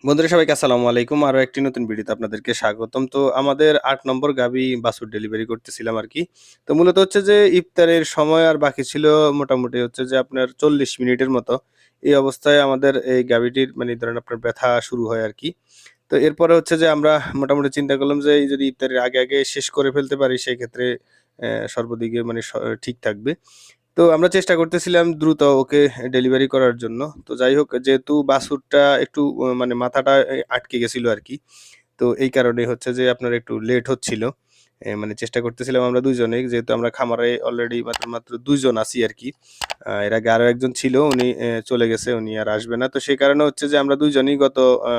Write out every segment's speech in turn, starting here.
বন্ধুরা সবাইকে আসসালামু আলাইকুম। আরো একটি নতুন ভিডিওতে আপনাদেরকে স্বাগতম। তো আমাদের ৮ নম্বর গাভী বাছুর ডেলিভারি করতেছিলাম আরকি। তো মূলত হচ্ছে যে ইফতারের সময় আর বাকি ছিল মোটামুটি হচ্ছে যে আপনার ৪০ মিনিটের মতো। এই অবস্থায় আমাদের এই গাভীটির মানে ধরেন আপনার ব্যথা শুরু হয় আরকি। তো এরপরে হচ্ছে যে আমরা মোটামুটি চিন্তা করলাম যে এই যদি ইফতারের আগে শেষ করে ফেলতে পারি সেক্ষেত্রে সর্বদিকে মানে ঠিক থাকবে। তো আমরা চেষ্টা করতেছিলাম দ্রুত ওকে ডেলিভারি করার জন্য। তো যাই হোক যেহেতু বাছুরটা একটু মানে মাথাটা আটকে গেছিল আরকি। তো এই কারণে হচ্ছে যে আপনার একটু লেট হচ্ছিল। মানে চেষ্টা করতেছিলাম আমরা ২ জনেই। যেহেতু আমরা খামারে অলরেডি মাত্র ২ জন আছি আরকি। এর আগে আরো একজন ছিল উনি চলে গেছে, উনি আর আসবে না। তো সেই কারণে হচ্ছে যে আমরা ২ জনই গত আ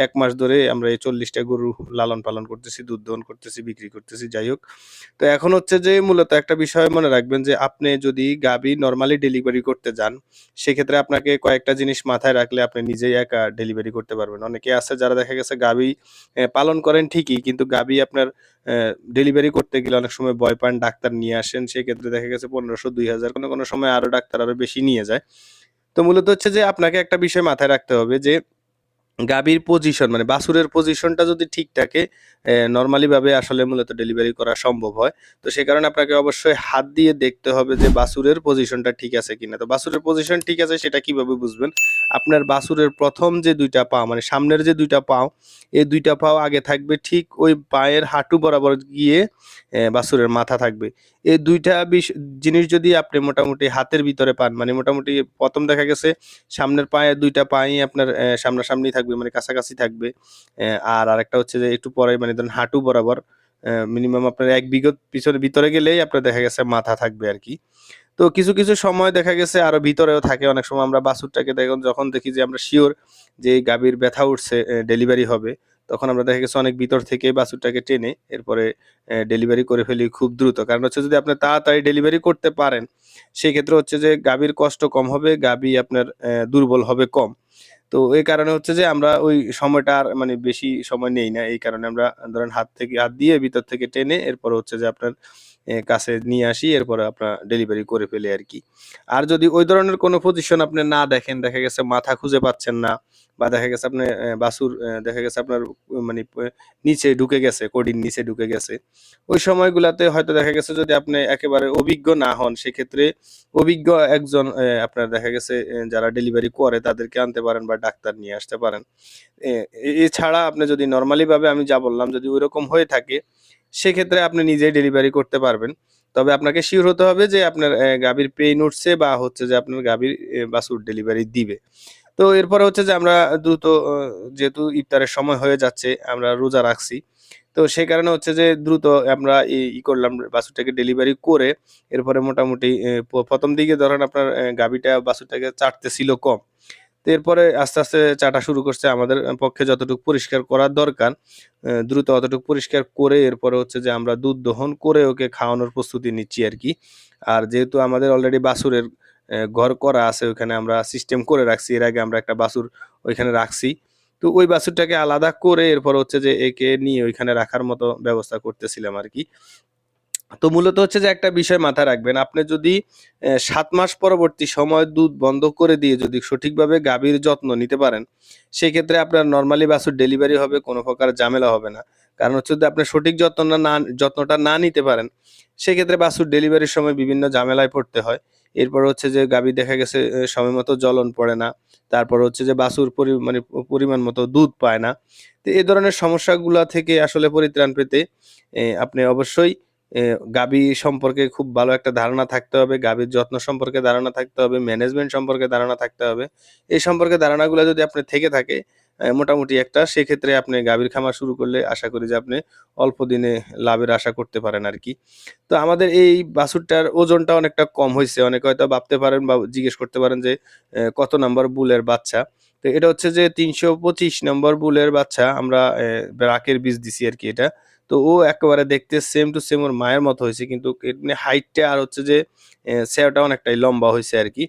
১ মাস ধরে আমরা এই ৪০ টা গরু লালন-পালন করতেছি, দুধ দহন করতেছি, বিক্রি করতেছি, যাই হোক। তো এখন হচ্ছে যে মূলত একটা বিষয় মনে রাখবেন যে আপনি যদি গাভী নরমালি ডেলিভারি করতে যান, সেক্ষেত্রে আপনাকে কয়েকটা জিনিস মাথায় রাখলে আপনি নিজেই একা ডেলিভারি করতে পারবেন। অনেকে আছে যারা দেখা গেছে গাভী পালন করেন ঠিকই কিন্তু গাভী আপনার ডেলিভারি করতে গেলে অনেক সময় ভয় পান, ডাক্তার নিয়ে আসেন। সেক্ষেত্রে দেখা গেছে ১৫০০, ২,০০০ কোনো সময় আরো ডাক্তার আরো বেশি নিয়ে যায়। তো মূলত হচ্ছে যে আপনাকে একটা বিষয় মাথায় রাখতে হবে যে গাভীর পজিশন মানে বাছুরের পজিশনটা যদি ঠিক থাকে নরমালি ভাবে আসলে মূলত ডেলিভারি করা সম্ভব হয়। তো সে কারণে আপনাকে অবশ্যই হাত দিয়ে দেখতে হবে যে বাছুরের পজিশনটা ঠিক আছে কিনা। তো বাছুরের পজিশন ঠিক আছে সেটা কিভাবে বুঝবেন? আপনার বাছুরের ১ম যে ২ টা পা মানে সামনের যে ২ টা পাও, এই ২ টা পাও আগে থাকবে ঠিক ওই পায়ের হাঁটু বরাবর গিয়ে বাছুরের মাথা থাকবে। এই ২ টা জিনিস যদি আপনি মোটামুটি হাতের ভিতরে পান মানে মোটামুটি ১ম দেখা গেছে সামনের পায়ের ২ টা পাই আপনার সামনাসামনি থাকবে মানে কাছাকাছি থাকবে। আর আরেকটা হচ্ছে যে একটু পরে মানে ধরেন হাঁটু বরাবর মিনিমাম আপনার ১ বিঘত পিছনে ভিতরে গেলেই আপনার দেখা গেছে মাথা থাকবে আরকি। তো কিছু সময় দেখা গেছে আরো ভিতরেও থাকে। অনেক সময় আমরা বাছুরটাকে যখন দেখি যে আমরা সিওর যে এই গাভীর ব্যথা উঠছে, ডেলিভারি হবে, তখন আমরা দেখা গেছে অনেক ভিতর থেকে বাছুরটাকে টেনে এরপরে ডেলিভারি করে ফেলি খুব দ্রুত। কারণ হচ্ছে যদি আপনি তাড়াতাড়ি ডেলিভারি করতে পারেন, সেক্ষেত্রে হচ্ছে যে গাভীর কষ্ট কম হবে, গাভী আপনার দুর্বল হবে কম। তো এই কারণে হচ্ছে যে আমরা ওই সময়টা আর মানে বেশি সময় নেই না। এই কারণে আমরা ধরেন হাত দিয়ে ভিতর থেকে টেনে এরপরে হচ্ছে যে আপনার কাছে নিয়ে আসি। এরপরে আপনার ডেলিভারি করে ফেলি আরকি। আর যদি ওই ধরনের কোনো পজিশন আপনি না দেখেন, দেখা গেছে মাথা খুঁজে পাচ্ছেন না বা দেখা গেছে আপনি বাছুর দেখা গেছে আপনার মানে নিচে ঢুকে গেছে, কডির নিচে ঢুকে গেছে। ওই সময়গুলাতে হয়তো দেখা গেছে যদি আপনি একেবারে অভিজ্ঞ না হন, সেক্ষেত্রে অভিজ্ঞ একজন আপনার দেখা গেছে যারা ডেলিভারি করে তাদেরকে আনতে পারেন বা ডাক্তার নিয়ে আসতে পারেন। এ এছাড়া আপনি যদি নরমালি ভাবে আমি যা বললাম যদি ঐরকম হয়ে থাকে, সেক্ষেত্রে আপনি নিজেই ডেলিভারি করতে পারবেন। তবে আপনাকে সিউর হতে হবে যে আপনার গাভীর পেইন উঠছে বা হচ্ছে যে আপনার গাভীর বাছুর ডেলিভারি দিবে। তো এরপরে হচ্ছে যে আমরা দ্রুত যেহেতু ইফতারের সময় হয়ে যাচ্ছে, আমরা রোজা রাখছি। তো সে কারণে হচ্ছে যে দ্রুত আমরা করলাম বাছুরটাকে ডেলিভারি করে এরপরে মোটামুটি ১ম দিকে ধরেন আপনার গাভীটা বাছুরটাকে চাটতেছিল কম। তো এরপরে আস্তে চাটা শুরু করছে। আমাদের পক্ষে যতটুকু পরিষ্কার করা দরকার, দ্রুত অতটুকু পরিষ্কার করে এরপরে হচ্ছে যে আমরা দুধ দহন করে ওকে খাওয়ানোর প্রস্তুতি নিচ্ছি আরকি। আর যেহেতু আমাদের অলরেডি বাছুরের ঘর করা আছে ওইখানে আমরা সিস্টেম করে রাখছি। এর আগে আমরা একটা বাছুর ওইখানে রাখছি। তো ওই বাছুরটাকে আলাদা করে এরপর হচ্ছে যে একে নিয়ে ওইখানে রাখার মতো ব্যবস্থা করতেছিলাম আরকি। তো মূলত হচ্ছে যে একটা বিষয় মাথায় রাখবেন। আপনি যদি ৭ মাস পরবর্তী সময় দুধ বন্ধ করে দিয়ে যদি সঠিকভাবে গাভীর যত্ন নিতে পারেন, সেক্ষেত্রে আপনার নরমালি বাছুর ডেলিভারি হবে, কোনো প্রকার ঝামেলা হবে না। কারণ হচ্ছে যদি আপনি সঠিক যত্নটা না নিতে পারেন, সেক্ষেত্রে বাছুর ডেলিভারির সময় বিভিন্ন ঝামেলায় পড়তে হয়। এরপর হচ্ছে যে গাভী দেখা গেছে সময়মতো জ্বলন পড়ে না। তারপর হচ্ছে যে বাছুর মানে পরিমাণ মতো দুধ পায় না। তো এ ধরনের সমস্যাগুলা থেকে আসলে পরিত্রাণ পেতে আপনি অবশ্যই গাভী সম্পর্কে খুব ভালো একটা ধারণা থাকতে হবে। গাভীর যত্ন সম্পর্কে ধারণা থাকতে হবে, ম্যানেজমেন্ট সম্পর্কে ধারণা থাকতে হবে। এই সম্পর্কে ধারণাগুলা যদি আপনার থেকে থাকে মোটামুটি একটা, সেক্ষেত্রে আপনি গাভীর খামার শুরু করলে আশা করি যে আপনি অল্প দিনে লাভের আশা করতে পারেন আরকি। তো আমাদের এই বাছুরটার ওজনটা অনেকটা কম হইছে। অনেকে হয়তো ভাবতে পারেন বা জিজ্ঞেস করতে পারেন যে কত নাম্বার বুলের বাচ্চা? তো এটা হচ্ছে যে ৩২৫ নম্বর বুলের বাচ্চা। আমরা ব্রাকের বীজ দিছি আরকি এটা। তো ও একেবারে দেখতে সেম টু সেম ওর মায়ের মতো হইছে। কিন্তু এমনি হাইটটা আর হচ্ছে যে চেহারাটা অনেকটাই লম্বা হইছে আরকি।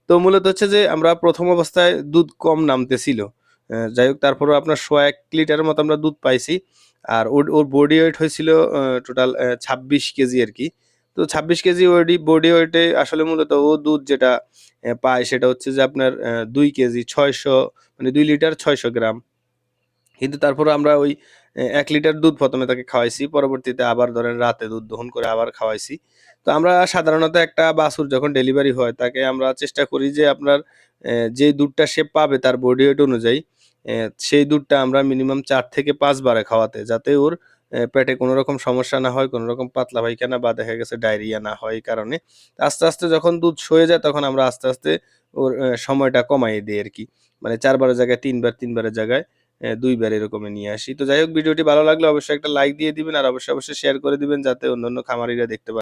তো মূলত হচ্ছে যে আমরা ১ম অবস্থায় দুধ কম নামতেছিল। যাই হোক তারপরেও আপনার ১০০ লিটারের মতো আমরা দুধ পাইছি। আর ওর বডি ওয়েট হয়েছিল টোটাল ২৬ কেজি আরকি। তো ২৬ কেজি বডি ওয়েটে আসলে মূলত ও দুধ যেটা পায় সেটা হচ্ছে যে আপনার ২ কেজি ৬০০ মানে ২ লিটার ৬০০ গ্রাম। কিন্তু তারপরেও আমরা ওই ১ লিটার দুধ ১ম এ তাকে খাওয়াইছি। পরবর্তীতে আবার ধরেন রাতে দুধ দহন করে আবার খাওয়াইছি। তো আমরা সাধারণত একটা বাছুর যখন ডেলিভারি হয় তাকে আমরা চেষ্টা করি যে আপনার যে দুধটা সে পাবে তার বডি ওয়েট অনুযায়ী সেই দুধটা আমরা মিনিমাম ৪ থেকে ৫ বারে খাওয়াতে। যাতে ওর পেটে কোনো রকম সমস্যা না হয়, কোনো রকম পাতলা পায়খানা বা দেখা গেছে ডায়রিয়া না হয় এই কারণে। আস্তে, আস্তে যখন দুধ সয়ে যায় তখন আমরা আস্তে, আস্তে ওর সময়টা কমাইয়ে দেই আরকি। মানে ৪ বারের জায়গায় ৩ বার, ৩ বারের জায়গায় ২ বার এরকমই নিয়ে আসি। তো যাই হোক ভিডিওটি ভালো লাগলে অবশ্যই একটা লাইক দিয়ে দিবেন আর অবশ্যই, অবশ্যই শেয়ার করে দিবেন যাতে অন্যান্য খামারিরা দেখতে পারে।